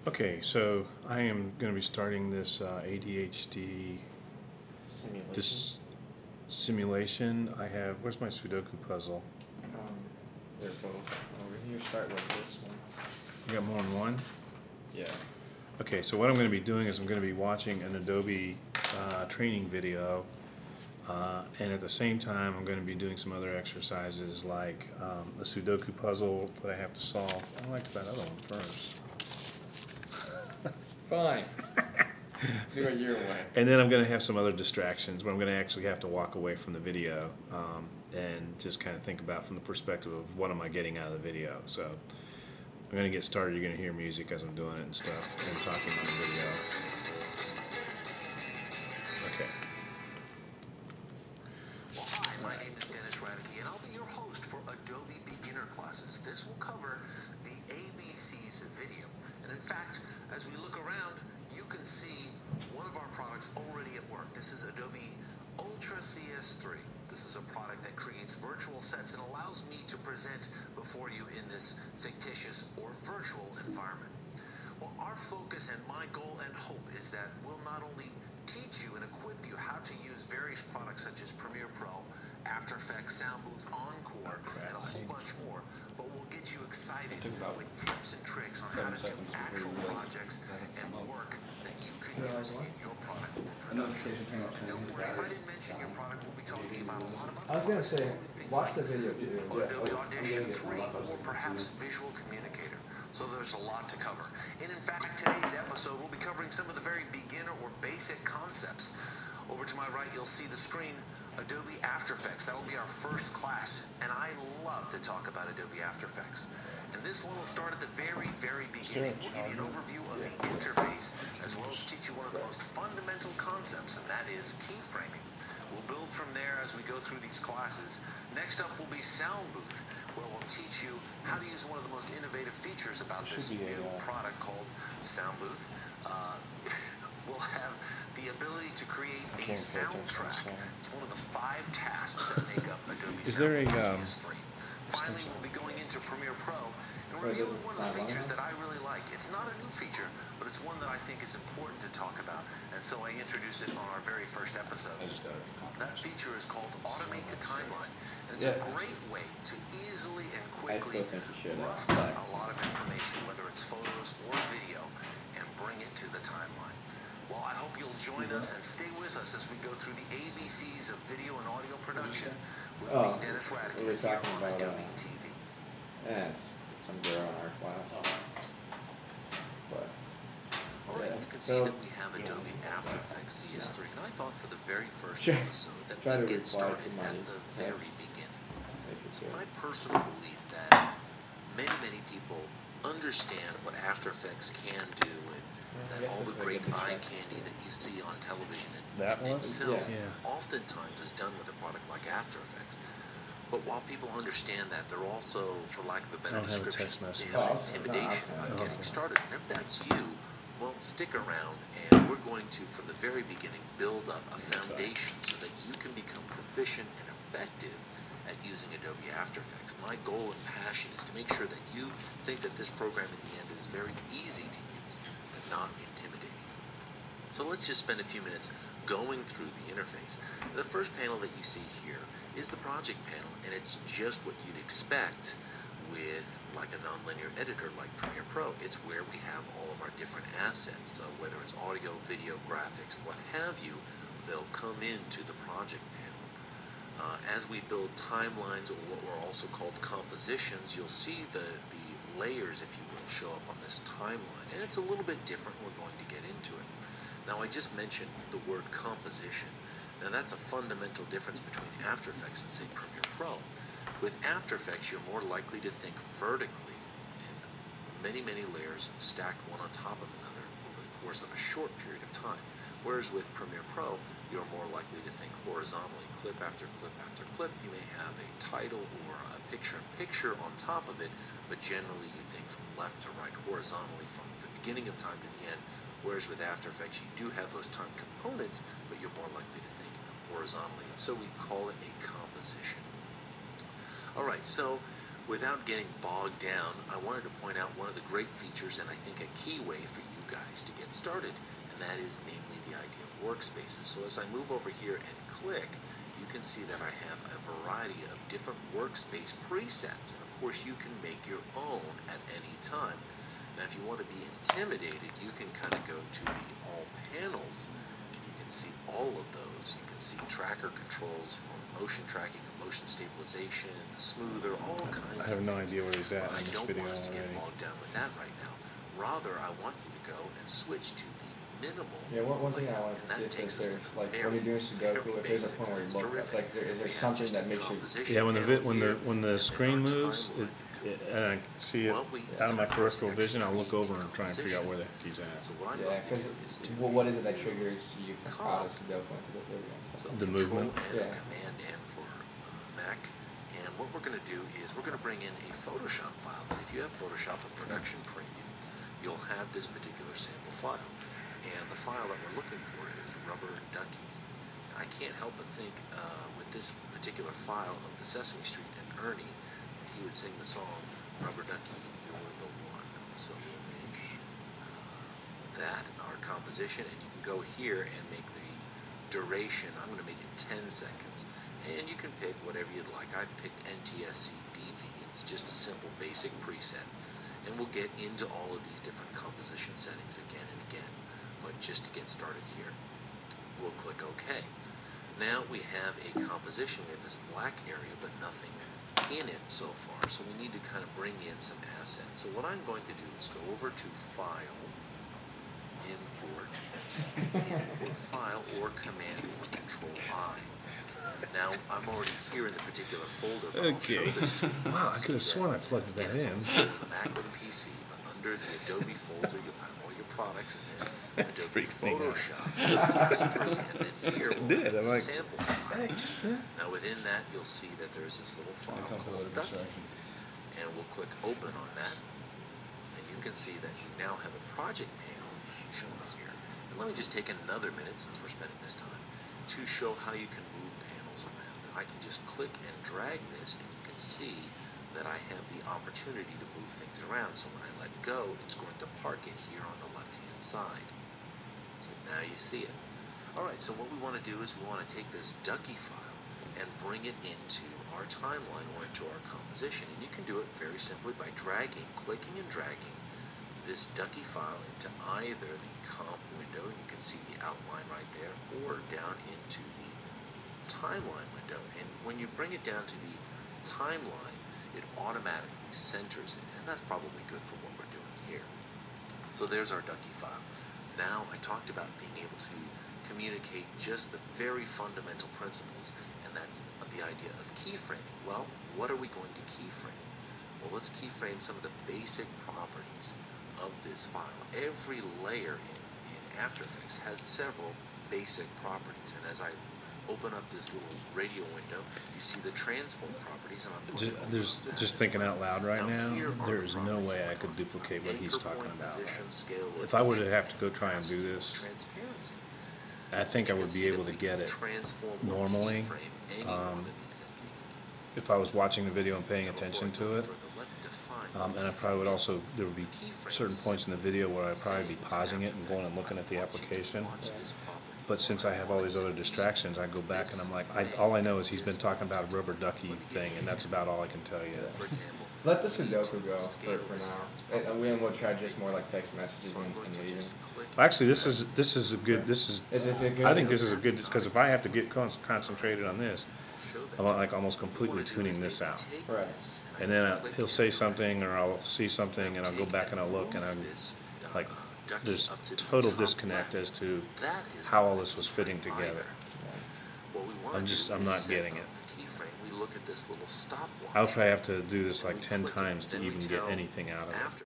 Okay, so I am going to be starting this ADHD Simulation. Simulation. I have, where's my Sudoku puzzle? They're both over here. Start with this one. You got more than one? Yeah. Okay, so what I'm going to be doing is I'm going to be watching an Adobe training video, and at the same time I'm going to be doing some other exercises like a Sudoku puzzle that I have to solve. I liked that other one first. Fine. Do it your way. And then I'm going to have some other distractions where I'm going to actually have to walk away from the video and just kind of think about from the perspective of what am I getting out of the video. So I'm going to get started. You're going to hear music as I'm doing it and stuff and talking on the video. Okay. Well, hi, my name is Dennis Radke, and I'll be your host for Adobe Beginner Classes. This will cover the ABCs of video. And in fact, as we look around, you can see one of our products already at work. This is Adobe Ultra CS3. This is a product that creates virtual sets and allows me to present before you in this fictitious or virtual environment. Well, our focus and my goal and hope is that we'll not only teach you and equip you how to use various products such as Premiere Pro, After Effects, Sound Booth, Encore, and a whole bunch more, but we'll get you excited with tips and tricks on how to do actual projects and work that you can use in your product productions. Don't worry, if I didn't mention your product, we'll be talking about a lot of other I was going to say, things watch like the video too. Adobe Audition 3 or perhaps Visual Communicator. So there's a lot to cover. And in fact, today's episode will be covering some of the very beginner or basic concepts. Over to my right, you'll see the screen, Adobe After Effects. That will be our first class. And I love to talk about Adobe After Effects. And this one will start at the very, very beginning. We'll give you an overview of the interface, as well as teach you one of the most fundamental concepts, and that is keyframing. We'll build from there as we go through these classes. Next up will be Sound Booth, where we'll teach you how to use one of the most innovative features about this new product called Sound Booth. We'll have the ability to create a soundtrack. It's one of the 5 tasks that make up Adobe Sound Booth CS3. Finally, we'll be going into Premiere Pro and reviewing one of the features that I really like. It's not a new feature, but it's one that I think is important to talk about, and so I introduced it on our very first episode. That feature is called Automate to Timeline, and it's a great way to easily and quickly rough cut a lot of information, whether it's photos or video, and bring it to the timeline. Well, I hope you'll join us and stay with us as we go through the ABCs of video and audio production with me, Dennis Radke, here on Adobe TV. Yeah, it's some girl in our class. But all right, you can see that we have Adobe After Effects CS3, and I thought for the very first episode that we'd get started at the very beginning. It's my personal belief that many people understand what After Effects can do, and that all the great eye candy that you see on television and film oftentimes is done with a product like After Effects. But while people understand that, they're also, for lack of a better description, they have intimidation about getting started. And if that's you, well, stick around, and we're going to, from the very beginning, build up a foundation so that you can become proficient and effective at using Adobe After Effects. My goal and passion is to make sure that you think that this program in the end is very easy to use and not intimidating. So let's just spend a few minutes going through the interface. The first panel that you see here is the project panel, and it's just what you'd expect with like a nonlinear editor like Premiere Pro. It's where we have all of our different assets. So whether it's audio, video, graphics, what have you, they'll come into the project panel. As we build timelines, or what were also called compositions, you'll see the layers, if you will, show up on this timeline. And it's a little bit different. We're going to get into it. Now, I just mentioned the word composition. Now, that's a fundamental difference between After Effects and, say, Premiere Pro. With After Effects, you're more likely to think vertically in many layers stacked one on top of another over the course of a short period of time. Whereas with Premiere Pro, you're more likely to think horizontally, clip after clip after clip. You may have a title or a picture-in-picture on top of it, but generally you think from left to right, horizontally from the beginning of time to the end. Whereas with After Effects, you do have those time components, but you're more likely to think horizontally. And so we call it a composition. All right, so Without getting bogged down, I wanted to point out one of the great features and I think a key way for you guys to get started, and that is namely the idea of workspaces. So as I move over here and click, you can see that I have a variety of different workspace presets, and of course you can make your own at any time. Now if you want to be intimidated, you can kind of go to the all panels, and you can see all of those. You can see tracker controls for motion tracking and motion stabilization, the smoother, all kinds of things. I have no idea where he's at in this video already. I don't want us to get bogged down with that right now. Rather, I want you to go and switch to the minimal. Yeah, one thing I wanted to see if there's like when you're doing Sudoku, if there's a point where you look up, like is there something that makes you? Yeah, when the screen moves, and I see it out of my peripheral vision, I'll look over and try and figure out where the heck he's at. Yeah, because what is it that triggers you out of Sudoku into the video? So the movement. Yeah. Command N for Mac. And what we're going to do is we're going to bring in a Photoshop file. And if you have Photoshop or Production Premium, you'll have this particular sample file. And the file that we're looking for is Rubber Ducky. And I can't help but think with this particular file of the Sesame Street and Ernie, he would sing the song, Rubber Ducky, you're the one. So we'll make that our composition, and you can go here and make the duration. I'm going to make it 10 seconds. And you can pick whatever you'd like. I've picked NTSC DV. It's just a simple basic preset. And we'll get into all of these different composition settings again and again. But just to get started here, we'll click OK. Now we have a composition. We have this black area, but nothing in it so far. So we need to kind of bring in some assets. So what I'm going to do is go over to File, Import File, or Command or Control I. Now, I'm already here in the particular folder, but I'll show this to you. Wow, I could have sworn I plugged that in. It's on the Mac or the PC, but under the Adobe folder, you'll have all your products, and then Adobe Photoshop, CS3, and then here we'll have the samples file. Now, within that, you'll see that there's this little file called Ducky, and we'll click Open on that, and you can see that you now have a project panel shown here. And let me just take another minute, since we're spending this time, to show how you can move panels around. And I can just click and drag this, and you can see that I have the opportunity to move things around. So when I let go, it's going to park it here on the left-hand side. So now you see it. Alright, so what we want to do is we want to take this Ducky file and bring it into our timeline or into our composition. And you can do it very simply by clicking and dragging this Ducky file into either the comp window, and you can see the outline right there, or down into the timeline window. And when you bring it down to the timeline, it automatically centers it, and that's probably good for what we're doing here. So there's our Ducky file. Now I talked about being able to communicate just the very fundamental principles, and that's the idea of keyframing. Well, what are we going to keyframe? Well, let's keyframe some of the basic properties of this file. Every layer in After Effects has several basic properties, and as I open up this little radio window, you see the transform properties, and I'm going to just thinking out loud right now, there is no way I could duplicate what he's talking about. If I would have to go try and do this, I think I would be able to get it normally. If I was watching the video and paying attention to it, and I probably would also, there would be certain points in the video where I'd probably be pausing it and going and looking at the application. But since I have all these other distractions, I go back and I'm like, all I know is he's been talking about a Rubber Ducky thing, and that's about all I can tell you. Let the Sudoku go for now, and we'll try just more like text messages and leaving. Actually, this is a good. I think this is a good, because if I have to get concentrated on this, I'm like almost completely tuning this out. Right. And then he'll say something, or I'll see something, and I'll go back and I'll look, and I'm like, there's total disconnect as to how all this was fitting together. I'm not getting it. I'll probably have to do this like 10 times to even get anything out of it.